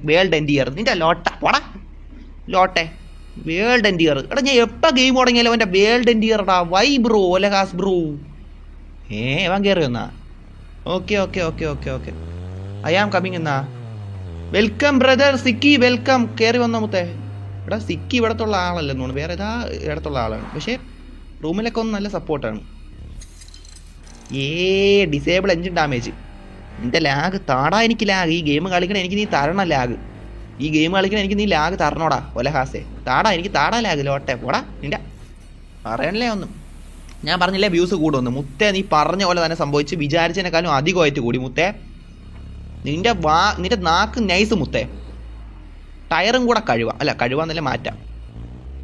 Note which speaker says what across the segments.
Speaker 1: World entire നിന്റെ ലോട്ട പോടാ Lotay world എൻഡിയർ എടാ ഞാൻ എപ്പോൾ ഗെയിം തുടങ്ങിയാലും അവൻ്റെ വേൾഡ് എൻഡിയർ എടാ വൈ ബ്രോ ഒലഹാസ് ബ്രോ അവൻ കയറി വന്നാ okay okay okay okay okay I am coming എന്നാ വെൽക്കം ബ്രദർ സിക്കി വെൽക്കം കയറി വന്ന മുത്തേ എടാ സിക്കി ഇവിടത്തുള്ള ആളല്ലെന്ന് തോന്നുന്നു വേറെ ഏതാ ഇടത്തുള്ള ആളാണ് പക്ഷേ റൂമിലൊക്കെ ഒന്ന് നല്ല സപ്പോർട്ടാണ് ഡിസേബിൾ എഞ്ചിൻ ഡാമേജ് നിന്റെ ലാഗ് താടാ എനിക്ക് ലാഗ് ഈ ഗെയിം കളിക്കണ എനിക്ക് നീ തരണം ലാഗ് ഈ ഗെയിം കളിക്കണ എനിക്ക് നീ ലാഗ് തരണോടാ ഒലഹാസേ താടാ എനിക്ക് താടാ ലാഗ് ലോട്ടെ പോടാ നിന്റെ പറയണല്ലേ ഒന്നും ഞാൻ പറഞ്ഞില്ലേ വ്യൂസ് കൂടുമെന്ന് മുത്തേ നീ പറഞ്ഞ പോലെ തന്നെ സംഭവിച്ച് വിചാരിച്ചതിനേക്കാളും അധികമായിട്ട് കൂടി മുത്തേ നിന്റെ നാക്ക് നൈസ് മുത്തേ ടയറും കൂടെ കഴിവാന്നല്ലേ മാറ്റാം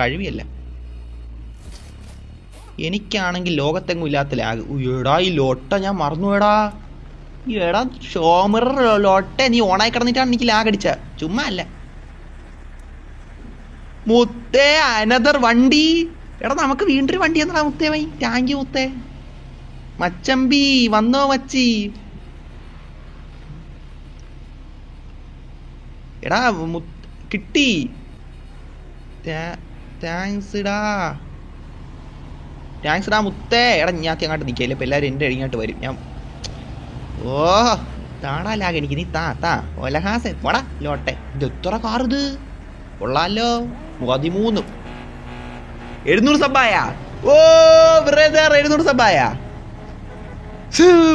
Speaker 1: കഴിവിയല്ല എനിക്കാണെങ്കിൽ ലോകത്തെങ്ങും ഇല്ലാത്ത ലാഗ് എടാ ഈ ലോട്ട ഞാൻ മറന്നുപോയടാ എടാ ഷോമിറർ ലോട്ടെ നീ ഓണായി കിടന്നിട്ടാണ് എനിക്ക് ലാഗ് അടിച്ച ചുമ്മാ അല്ല മുത്തേ അനദർ വണ്ടി എടാ നമുക്ക് വീണ്ടൊരു വണ്ടി എന്നാ മുത്തേ വൈ താങ്ക് യു മുത്തേ മച്ചമ്പി വന്നോ മച്ചി എടാ കിട്ടി താങ്ക്സ് ഡാ മുത്തേ എടാ ഞാൻ അങ്ങോട്ട് നിൽക്കില്ല ഇപ്പം എല്ലാവരും എൻ്റെ ഇങ്ങോട്ട് വരും ഞാൻ താടാ ലാഗ് എനിക്ക് നീ താ ഒലഹാസെ പോടാ ലോട്ടെ ഇത് എത്ര കാർ ഇത് കൊള്ളാലോ 13 700 സബ്ബായ ബ്രദർ 700 സബ്ബായ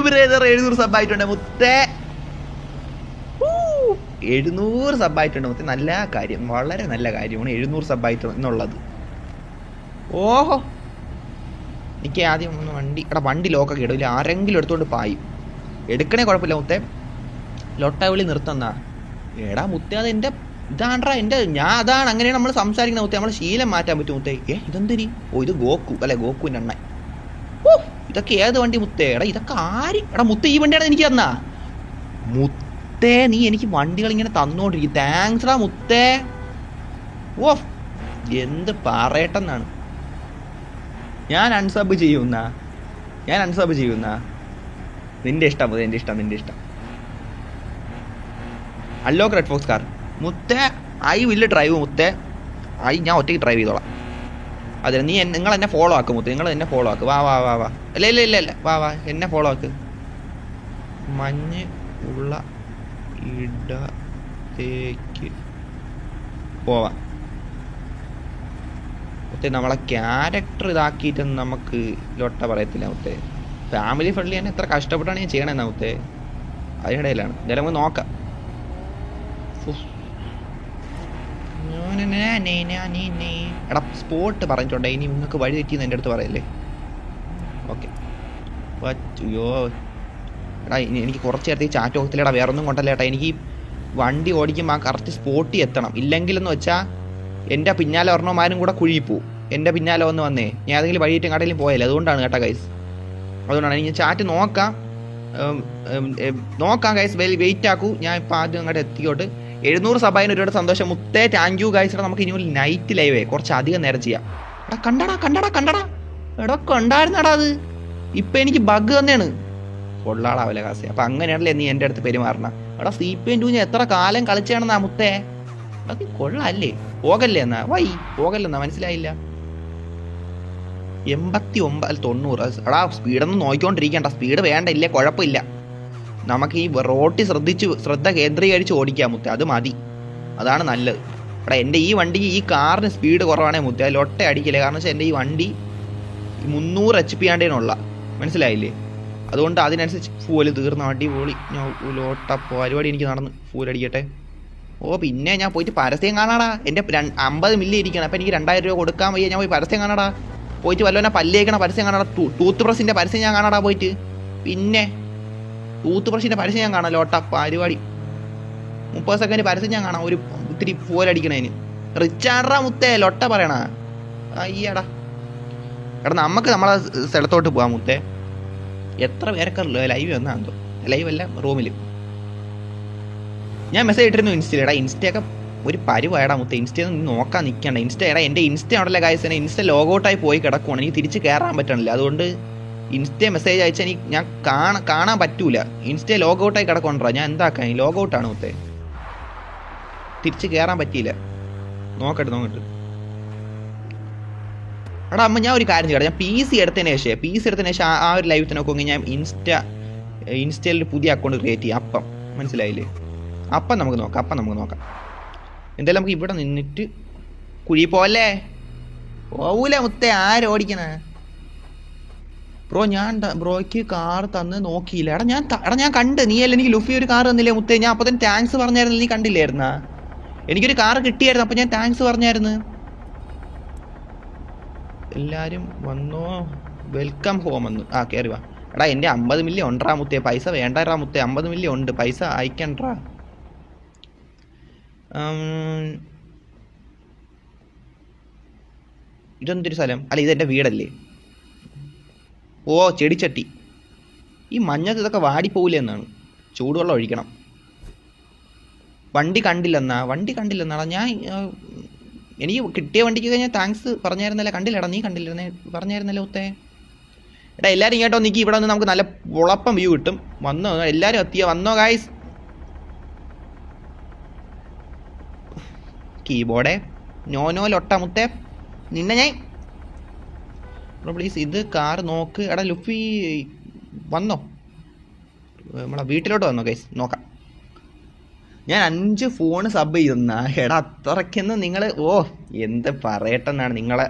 Speaker 1: ബ്രദർ 700 സബ്ബായിട്ടുണ്ട് മുത്തേ 700 സബ്ബായിട്ടുണ്ട് മുത്തേ നല്ല കാര്യം വളരെ നല്ല കാര്യമാണ് 700 സബ്ബായിട്ട് എന്നുള്ളത് ഓഹോ എനിക്ക് ആദ്യം ഒന്ന് വണ്ടി ലോക്കൊക്കെ ഇടും ഇല്ല ആരെങ്കിലും എടുത്തോണ്ട് പായും എടുക്കണേ കുഴപ്പമില്ല മുത്തേ ലൊട്ടവിളി നിർത്തുന്നാ എടാ മുത്തേ അത് എൻ്റെ ഇതാണ്ടാ എൻ്റെ ഞാൻ അതാണ് അങ്ങനെയാണ് നമ്മൾ സംസാരിക്കുന്ന മുത്തേ നമ്മൾ ശീലം മാറ്റാൻ പറ്റും മുത്തേ ഇതെന്തരി ഇത് ഗോക്കുവിൻ്റെ എണ്ണ ഇതൊക്കെ ഏത് വണ്ടി മുത്തേ എടാ ഇതൊക്കെ എടാ മുത്തേ ഈ വണ്ടിയാണ് എനിക്ക് തന്നാ മുത്തേ നീ എനിക്ക് വണ്ടികൾ ഇങ്ങനെ തന്നോണ്ടിരിക്കും താങ്ക്സ് ഡാ മുത്തേ എന്ത് പറയട്ടെന്നാണ് ഞാൻ അൺസബ് ചെയ്യുന്ന നിന്റെ ഇഷ്ടം അൺലോക്ക് റെഡ് ഫോക്സ് കാർ മുത്തേ ഐ വില്ല് ഡ്രൈവ് മുത്തേ ഞാൻ ഒറ്റയ്ക്ക് ഡ്രൈവ് ചെയ്തോളാം അതെ നിങ്ങൾ എന്നെ ഫോളോ ആക്കും മുത്തേ നിങ്ങൾ എന്നെ ഫോളോ ആക്ക് വാ ഇല്ല വാ എന്നെ ഫോളോ ആക്ക് മഞ്ഞ് ഉള്ള ഇടത്തേക്ക് പോവാം മുത്തേ നമ്മളെ ക്യാരക്ടർ ഇതാക്കിയിട്ടൊന്നും നമുക്ക് ലൊട്ട പറയത്തില്ല മുത്തേ ഫാമിലി ഫ്രണ്ട്ലി തന്നെ എത്ര കഷ്ടപ്പെട്ടാണ് ഞാൻ ചെയ്യണമെന്നാ മുത്തേ അതിനിടയിലാണ് എന്തായാലും നമുക്ക് നോക്കാം എടാ സ്പോട്ട് പറഞ്ഞിട്ടുണ്ടേ ഇനി നിങ്ങൾക്ക് വഴി തെറ്റിന്ന് എൻ്റെ അടുത്ത് പറയല്ലേ ഓക്കെ അയ്യോ എടാ എനിക്ക് കുറച്ച് നേരത്തെ ചാറ്റ് ഓക്കത്തില്ലേടാ വേറെ ഒന്നും കൊണ്ടല്ല ഏട്ടാ എനിക്ക് വണ്ടി ഓടിക്കുമ്പോൾ ആ കറക്റ്റ് സ്പോട്ടിൽ എത്തണം ഇല്ലെങ്കിലെന്ന് വെച്ചാൽ എൻ്റെ പിന്നാലെ ഒരെണ്ണമാരും കൂടെ കുഴിപ്പോവും എൻ്റെ പിന്നാലെ വന്നേ ഞാൻ ഏതെങ്കിലും വഴിയിട്ട് കടയിലും പോയല്ലേ അതുകൊണ്ടാണ് കേട്ടോ ഗൈസ് അതുകൊണ്ടാണ് ഞാൻ ചാറ്റ് നോക്കാം ഗൈസ് വെയിറ്റ് ആക്കൂ ഞാൻ ഇപ്പം ആദ്യം അങ്ങോട്ട് എത്തിക്കോട്ട് 700 സബായിന് ഒരുപാട് സന്തോഷം മുത്തേ താങ്ക് യു ഗൈസ് നമുക്ക് ഇനി ഒരു നൈറ്റ് ലൈവേ കുറച്ച് അധികം നേരം ചെയ്യാം എടാ കണ്ടടാ എടാ കണ്ടായിരുന്നടാ അത് ഇപ്പം എനിക്ക് ബഗ് തന്നെയാണ് കൊള്ളാടാവല്ലേ കാസേ അപ്പം അങ്ങനെയാണല്ലേ നീ എൻ്റെ അടുത്ത് പെരുമാറണം എടാ CPM2 ഞാൻ എത്ര കാലം കളിച്ചാണെന്നാ മുത്തേ അത് കൊള്ളാല്ലേ പോകല്ലെന്നാ മനസ്സിലായില്ല 89 90 എടാ സ്പീഡൊന്നും നോക്കിക്കൊണ്ടിരിക്കണ്ട സ്പീഡ് വേണ്ട ഇല്ലേ കുഴപ്പമില്ല നമുക്ക് ഈ റോട്ടിൽ ശ്രദ്ധ കേന്ദ്രീകരിച്ച് ഓടിക്കാൻ മുത്തേ അത് മതി അതാണ് നല്ലത് എടാ എൻ്റെ ഈ വണ്ടിക്ക് ഈ കാറിന് സ്പീഡ് കുറവാണേ മുത്തേ ലൊട്ട അടിക്കില്ല കാരണം വെച്ചാൽ എൻ്റെ ഈ വണ്ടി 300 HP ആണ്ടേനുള്ള മനസ്സിലായില്ലേ അതുകൊണ്ട് അതിനനുസരിച്ച് ഫൂല് തീർന്ന അടിപൊളി ലോട്ട പരിപാടി എനിക്ക് നടന്ന് ഫൂലടിക്കട്ടെ പിന്നെ ഞാൻ പോയിട്ട് പരസ്യം കാണാടാ എൻ്റെ 50 മില്ലി ഇരിക്കണം അപ്പം എനിക്ക് 2000 രൂപ കൊടുക്കാൻ വയ്യ ഞാൻ പോയി പരസ്യം കാണാടാ പോയിട്ട് വല്ലവനെ പല്ലേക്കണ പരസ്യം കാണാടാ ടൂത്ത് ബ്രഷിൻ്റെ പരസ്യം ഞാൻ കാണാടാ പോയിട്ട് പിന്നെ ടൂത്ത് ബ്രഷിൻ്റെ പരസ്യം ഞാൻ കാണാം ലോട്ട പരിപാടി 30 സെക്കൻഡ് പരസ്യം ഞാൻ കാണാം ഒരു ഇത്തിരി ഫോലടിക്കണേന് റിച്ചാർഡാ മുത്തേ ലൊട്ട പറയണ അയ്യടാ എടാ നമുക്ക് നമ്മളെ സ്ഥലത്തോട്ട് പോവാം മുത്തേ എത്ര പേരൊക്കെ ലൈവ് വന്നാന്തോ ലൈവ് അല്ല റൂമിൽ ഞാൻ മെസ്സേജ് ഇട്ടിരുന്നു ഇൻസ്റ്റയിലെടാ ഇൻസ്റ്റയൊക്കെ ഒരു പരിവായടാ മുത്തേ ഇൻസ്റ്റയൊന്നും നോക്കാൻ നിൽക്കണ്ട എൻ്റെ ഇൻസ്റ്റ ഉണ്ടല്ലോ ഗൈസ് ഇൻസ്റ്റ ലോഗൗട്ടായി പോയി കിടക്കുവാണ് എനിക്ക് തിരിച്ച് കയറാൻ പറ്റണില്ല അതുകൊണ്ട് ഇൻസ്റ്റ മെസ്സേജ് അയച്ചാൽ എനിക്ക് ഞാൻ കാണാൻ പറ്റൂല ഇൻസ്റ്റ ലോഗൗട്ടായി കിടക്കൊണ്ടാ ഞാൻ എന്താക്കാൻ ലോഗൗട്ടാണ് മുത്തേ തിരിച്ച് കയറാൻ പറ്റിയില്ല. നോക്കട്ടെ. എടാ അമ്മ ഞാൻ ഒരു കാര്യം ചെയ്യട്ടെ. ഞാൻ പി സി എടുത്തതിന് ശേഷം ആ ഒരു ലൈവ് തന്നെ നോക്കുമെങ്കിൽ ഞാൻ ഇൻസ്റ്റയിൽ ഒരു പുതിയ അക്കൗണ്ട് ക്രിയേറ്റ് ചെയ്യാം. അപ്പം മനസ്സിലായില്ലേ? അപ്പം നമുക്ക് നോക്കാം. എന്തായാലും നമുക്ക് ഇവിടെ നിന്നിട്ട് കുഴി പോലെ പോവൂല മുത്തേ. ആരോടിക്കണേ ബ്രോ? ബ്രോയ്ക്ക് കാർ തന്ന് നോക്കിയില്ല. എടാ ഞാൻ കണ്ട്. നീയല്ല എനിക്ക് ലുഫി ഒരു കാർ തന്നില്ലേ മുത്തേ? ഞാൻ അപ്പം തന്നെ താങ്ക്സ് പറഞ്ഞായിരുന്നു. നീ കണ്ടില്ലായിരുന്നാ? എനിക്കൊരു കാർ കിട്ടിയായിരുന്നു. അപ്പം ഞാൻ താങ്ക്സ് പറഞ്ഞായിരുന്നു. എല്ലാവരും വന്നോ? വെൽക്കം ഹോം എന്ന്. കയറി വാ. എടാ എൻ്റെ 50 മില്യൺ ഉണ്ടാ മുത്തേ. പൈസ വേണ്ടാ മുത്തേ. 50 മില്യൺ ഉണ്ട്. പൈസ അയക്കണ്ടാ. ഇതെന്തൊരു സ്ഥലം? അല്ല ഇതെൻ്റെ വീടല്ലേ? ഓ ചെടിച്ചട്ടി. ഈ മഞ്ഞത്ത് ഇതൊക്കെ വാടിപ്പോവില്ല എന്നാണ്. ചൂടുവെള്ളം ഒഴിക്കണം. വണ്ടി കണ്ടില്ലെന്നാടാ. ഞാൻ എനിക്ക് കിട്ടിയ വണ്ടിക്ക് കഴിഞ്ഞാൽ താങ്ക്സ് പറഞ്ഞായിരുന്നല്ലേ? കണ്ടില്ലടാ. നീ കണ്ടില്ലേ? പറഞ്ഞായിരുന്നല്ലേ മുത്തേ? എടാ എല്ലാവരും കേട്ടോ നിൽക്കി. ഇവിടെ നിന്ന് നമുക്ക് നല്ല ഉളപ്പം വ്യൂ കിട്ടും. വന്നോ എല്ലാവരും വന്നോ ഗായ്സ്. കീബോർഡേ നോ ലൊട്ട മുത്തേ. നിന്നെ ഞാൻ പ്ലീസ് ഇത് കാർ നോക്ക്. എടാ ലുഫി വന്നോ? നമ്മളെ വീട്ടിലോട്ട് വന്നോ ഗൈസ്? നോക്കാം. ഞാൻ 5 ഫോൺ സബ് ചെയ്തെന്നാ. എടാ അത്രയ്ക്കൊന്നും നിങ്ങൾ എന്ത് പറയട്ടെന്നാണ് നിങ്ങളെ.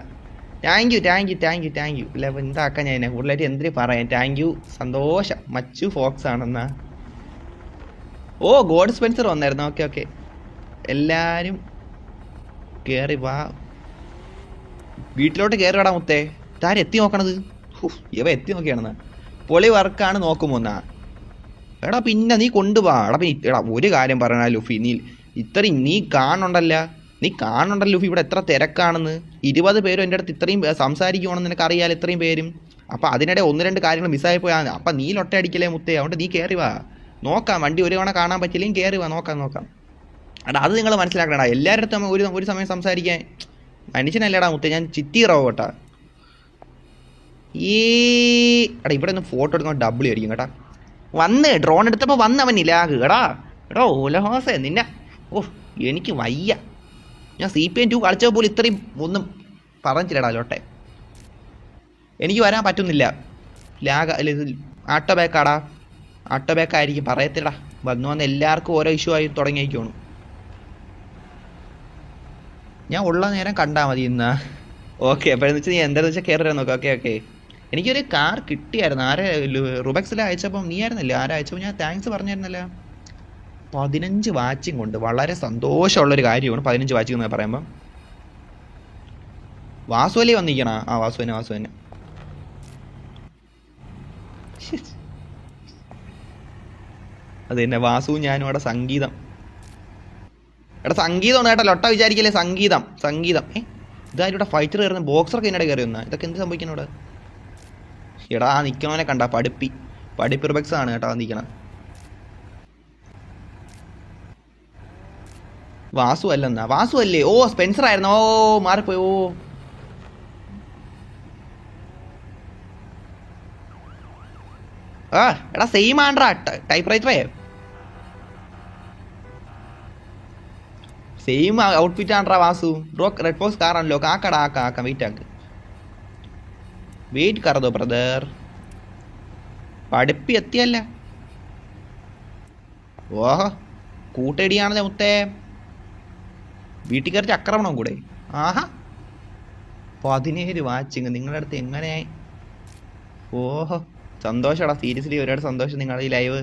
Speaker 1: Thank you. ഇല്ല എന്താക്കാൻ ഞാൻ കൂടുതലായിട്ട് എന്തിനു പറയാം. Thank you. സന്തോഷം. മച്ചു ഫോക്സ് ആണെന്നാ. ഗോഡ് സ്പെൻസർ വന്നായിരുന്നു. ഓക്കെ എല്ലാവരും കയറി വാ. വീട്ടിലോട്ട് കയറി വാടാ മുത്തേ. താരം എത്തി നോക്കണത്? ഇവ എത്തി നോക്കിയാണെന്നാ. പൊളി വർക്കാണ് നോക്കുമോന്നാ. എടാ പിന്നെ നീ കൊണ്ടുപോവാ. എടാ ഒരു കാര്യം പറയണ ലുഫി. നീ കാണുന്നുണ്ടല്ലോ ലുഫി. ഇവിടെ എത്ര തിരക്കാണെന്ന്. 20 പേരും എൻ്റെ അടുത്ത് ഇത്രയും സംസാരിക്കുവാണെന്ന് നിനക്കറിയാലോ. ഇത്രയും പേരും. അപ്പം അതിനിടെ 1-2 കാര്യങ്ങൾ മിസ്സായി പോയാണ്. അപ്പം നീ ലൊട്ടയടിക്കലേ മുത്തേ. അതുകൊണ്ട് നീ കയറി വാ. നോക്കാം. വണ്ടി ഒരു തവണ കാണാൻ പറ്റില്ലെങ്കിൽ കയറി വാ. നോക്കാം. എടാ അത് നിങ്ങൾ മനസ്സിലാക്കണടാ. എല്ലാവരുടെ അടുത്തും ഒരു സമയം സംസാരിക്കാൻ മനുഷ്യനല്ലേടാ മുത്തേ. ഞാൻ ചിറ്റിറാവോ കേട്ടാ. എടാ ഇവിടെ ഒന്ന് ഫോട്ടോ എടുക്കുമ്പോൾ ഡബിൾ അടിക്കും കേട്ടാ. ഡ്രോൺ എടുത്തപ്പോൾ വന്നവനില്ല എടാ ഓലഹോസേ നിന്നെ. എനിക്ക് വയ്യ. ഞാൻ CPM 2 കളിച്ചപ്പോൾ പോലും ഇത്രയും ഒന്നും പറഞ്ഞില്ലടാ ലോട്ടെ. എനിക്ക് വരാൻ പറ്റുന്നില്ല. ആട്ടോ ബാക്കായിരിക്കും. പറയത്തില്ലടാ. വന്ന് എല്ലാവർക്കും ഓരോ ഇഷ്യൂ ആയി തുടങ്ങിയിരിക്കുകയാണ്. ഞാൻ ഉള്ള നേരം കണ്ടാൽ മതി ഇന്ന്. ഓക്കെ അപ്പോഴെന്ന് വെച്ചാൽ നീ എന്താണെന്ന് വെച്ചാൽ കയറി നോക്കാം. ഓക്കെ എനിക്കൊരു കാർ കിട്ടിയായിരുന്നു. റുബക്സിൽ അയച്ചപ്പം നീ ആയിരുന്നല്ലേ അയച്ചപ്പോൾ ഞാൻ താങ്ക്സ് പറഞ്ഞായിരുന്നല്ലോ. 15 വാച്ചിങ് കൊണ്ട് വളരെ സന്തോഷമുള്ളൊരു കാര്യമാണ് 15 വാച്ചിങ് എന്ന് പറയുമ്പം. വാസുവല്ലേ വന്നിരിക്കണ? വാസു തന്നെ. അത് തന്നെ വാസുവും ഞാനും അവിടെ സംഗീതം. എടാ സംഗീതമാണ് കേട്ടോ. ലൊട്ട വിചാരിക്കല്ലേ. സംഗീതം. ഇതാരും ഇവിടെ ഫൈറ്റർ കയറുന്ന ബോക്സറൊക്കെ ഇതിനിടെ കയറി വന്നാ. ഇതൊക്കെ എന്ത് സംഭവിക്കണം ഇവിടെ? എടാ നിൽക്കണവനെ കണ്ട പഠിപ്പി റിബക്സ് ആണ് കേട്ടോ നിൽക്കണം. വാസു അല്ലേ? സ്പെൻസർ ആയിരുന്നു. മാറിപ്പോയി. എടാ സെയിം ആണ്ട്രാ ടൈപ്പ് റൈറ്ററേ. സെയിം ഔട്ട്ഫിറ്റ് ആണ്ട്രാ Vasu. Bro red box car ആണല്ലോ. ആക്കാം വെയിറ്റ് കറതോ ബ്രദർ. പഠിപ്പി എത്തിയല്ല. കൂട്ടടിയാണല്ലേ മുത്തേ. വീട്ടിൽ കയറി ആക്രമണം കൂടെ. 17 വാച്ചിങ് നിങ്ങളുടെ അടുത്ത് എങ്ങനെയായി? സന്തോഷടാ. സീരിയസ്ലി ഒരുപാട് സന്തോഷം. നിങ്ങളുടെ ഈ ലൈവ്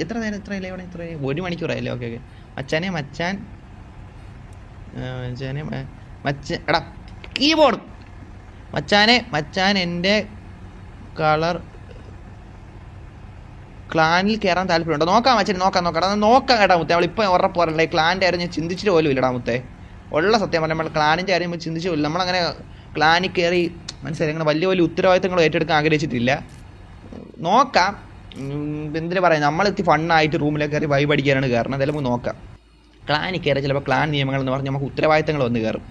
Speaker 1: എത്ര നേരം? എത്ര ലൈവാണ്? 1 മണിക്കൂറായല്ലേ? ഓക്കെ മച്ചാൻ എടാ കീബോർഡ് മച്ചാൻ എൻ്റെ കളർ ക്ലാനിൽ കയറാൻ താല്പര്യമുണ്ടോ? നോക്കാം മച്ചാൻ. നോക്കാം കേട്ടാ മുത്തേ. നമ്മളിപ്പോൾ ഉറപ്പ് പറയണ്ടേ. ക്ലാൻ്റെ കാര്യം ഞാൻ ചിന്തിച്ചിട്ട് പോലും ഇല്ലടാ മുത്തേ. ഉള്ള സത്യം പറഞ്ഞാൽ നമ്മൾ ക്ലാനിൻ്റെ കാര്യം നമ്മൾ ചിന്തിച്ചു പോലും. നമ്മളങ്ങനെ ക്ലാനിൽ കയറി മനസ്സിലായി അങ്ങനെ വലിയ ഉത്തരവാദിത്തങ്ങൾ ഏറ്റെടുക്കാൻ ആഗ്രഹിച്ചിട്ടില്ല. നോക്കാം. എന്തിനു പറയാം. നമ്മളെത്തി ഫണ്ണായിട്ട് റൂമിലേക്ക് കയറി വൈബ് അടിക്കാനാണ് കയറണം. അതെല്ലാം നമുക്ക് നോക്കാം. ക്ലാനിൽ കയറി ചിലപ്പോൾ ക്ലാൻ നിയമങ്ങൾ എന്ന് പറഞ്ഞാൽ നമുക്ക് ഉത്തരവാദിത്തങ്ങൾ വന്ന് കയറും.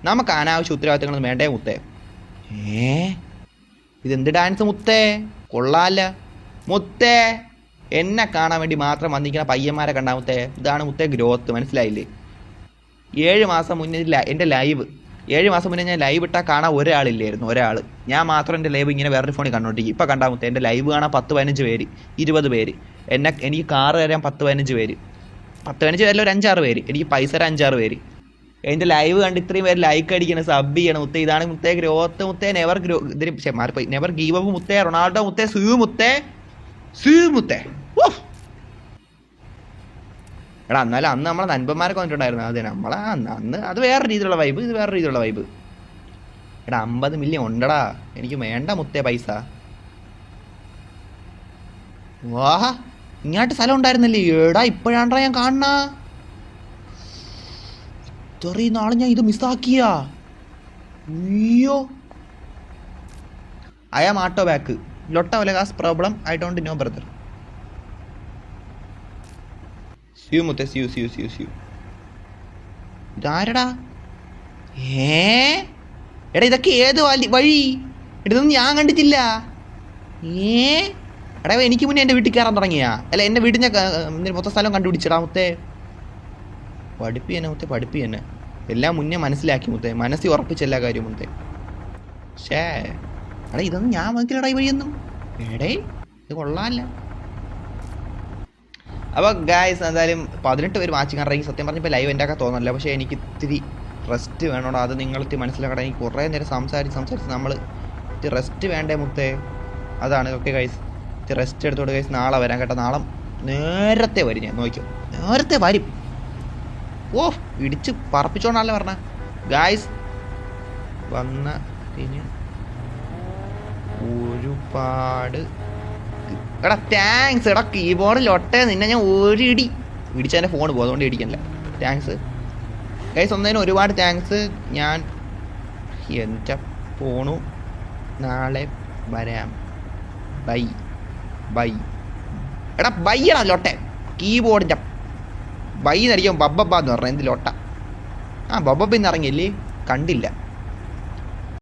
Speaker 1: നമുക്ക് അനാവശ്യ ഉത്തരവാദിത്തങ്ങളൊന്നും വേണ്ടേ മുത്തേ. ഇതെന്ത് ഡാൻസ് മുത്തേ? കൊള്ളാല്ല മുത്തേ. എന്നെ കാണാൻ വേണ്ടി മാത്രം വന്നിരിക്കുന്ന പയ്യന്മാരെ കണ്ടാ മുത്തേ. ഇതാണ് മുത്തേ ഗ്രോത്ത്, മനസ്സിലായില്ലേ? 7 മാസം മുന്നേ എൻ്റെ ലൈവ് 7 മാസം മുന്നേ ഞാൻ ലൈവ് ഇട്ടാൽ കാണാൻ ഒരാളില്ലായിരുന്നു, ഒരാൾ. ഞാൻ മാത്രം എൻ്റെ ലൈവ് ഇങ്ങനെ വേറൊരു ഫോണിൽ കണ്ടോണ്ടിരിക്കും. ഇപ്പം കണ്ടാൽ മുത്തേ എൻ്റെ ലൈവ് കാണാൻ 10-15 പേര്, 20 പേര്. എനിക്ക് കാറ് തരാൻ 10-15 പേര്, 10-15 പേരിൽ ഒരു 5-6 പേര്. എനിക്ക് പൈസ തരാൻ 5-6 പേര്. എൻ്റെ ലൈവ് കണ്ട് ഇത്രയും പേര് ലൈക്ക് അടിക്കണം, സബ് ചെയ്യണം മുത്തേ. ഇതാണ് മുത്തേ ഗ്രോത്ത് മുത്തേ. നെവർ ഇതിന് മാറിപ്പോയി. നെവർ ഗീവ് അപ്പ് മുത്തേ. റൊണാൾഡോ മുത്തേ. സൂ മുത്തേ. എടാ എന്നാലും അന്ന് നമ്മളെ നൻപന്മാരൊക്കെ വന്നിട്ടുണ്ടായിരുന്നു. അതെ നമ്മളെ അന്ന് അത് വേറെ രീതിയിലുള്ള വൈബ്, ഇത് വേറെ രീതിയിലുള്ള വൈബ്. എടാ 50 മില്യൺ ഉണ്ടടാ, എനിക്ക് വേണ്ട മുത്തേ പൈസ. വാഹ, ഇങ്ങോട്ട് സ്ഥലം ഉണ്ടായിരുന്നില്ലേ? എടാ ഇപ്പോഴാണ്ടാ ഞാൻ കാണണ. ഇത്രയും നാളെ ഞാൻ ഇത് മിസ്സാക്കിയാ. അയ്യോ. I am auto back. ലോട്ട ഒലഗാസ് problem I don't know brother. സ്യൂ മുത്തേ, സ്യൂ. ഇതാരടാ? എടാ ഇതൊക്കെ ഏത് വഴി? ഇതൊന്നും ഞാൻ കണ്ടിട്ടില്ല. എടാ എനിക്ക് മുന്നേ എൻ്റെ വീട്ടിൽ കയറാൻ തുടങ്ങിയാ? അല്ല എൻ്റെ വീട്ടിൽ ഞാൻ മൊത്തം സ്ഥലം കണ്ടുപിടിച്ചടാ മുത്തേ. പഠിപ്പി തന്നെ എല്ലാം മുന്നേ മനസ്സിലാക്കി മുത്തേ. മനസ്സിൽ ഉറപ്പിച്ച എല്ലാ കാര്യവും മുത്തേ. എടാ ഇതൊന്നും ഞാൻ മനസ്സിലടാ ഈ വഴിയൊന്നും. എടേ ഇത് കൊള്ളാമല്ല. അപ്പോൾ ഗായ്സ് എന്തായാലും 18 പേര് വാച്ചിങ് അറിയെങ്കിൽ സത്യം പറഞ്ഞപ്പോൾ ലൈവ് എൻ്റെ ഒക്കെ തോന്നല്ല. പക്ഷേ എനിക്ക് ഇത്തിരി റെസ്റ്റ് വേണോടാ, അത് നിങ്ങൾക്ക് മനസ്സിലാക്കട്ടെ. എനിക്ക് കുറേ നേരം സംസാരിച്ച് നമ്മൾ ഇത്തിരി റെസ്റ്റ് വേണ്ടേ മുത്തേ. അതാണ്. ഓക്കെ ഗൈസ്, ഇത്തിരി റെസ്റ്റ് എടുത്തോട്ട് ഗൈസ്. നാളെ വരാം കേട്ടോ. നാളെ നേരത്തെ വരും, ഞാൻ നോക്കിയോ നേരത്തെ വരും. ഓ ഇടിച്ച് പറപ്പിച്ചോണ്ടാണല്ലേ പറഞ്ഞ ഗായ്സ്. വന്നതിന് ഒരുപാട് എടാ താങ്ക്സ്. എടാ കീബോർഡിൽ ഒട്ടേ നിന്നെ ഞാൻ ഒരു ഇടിച്ചതിൻ്റെ ഫോൺ പോകും, അതുകൊണ്ട് ഇടിക്കണില്ല. താങ്ക്സ് ഗൈസ്, ഒന്നതിന് ഒരുപാട് താങ്ക്സ്. ഞാൻ എൻ്റെ ഫോണു നാളെ വരാം. ബൈ. എടാ ബൈയടാ ലോട്ടെ. കീബോർഡിൻ്റെ ബൈ എന്നടിക്കും ബബ്ബ എന്ന് പറഞ്ഞ എന്ത് ലോട്ട. ബബ്ബ ഇന്ന് ഇറങ്ങിയല്ലേ, കണ്ടില്ല.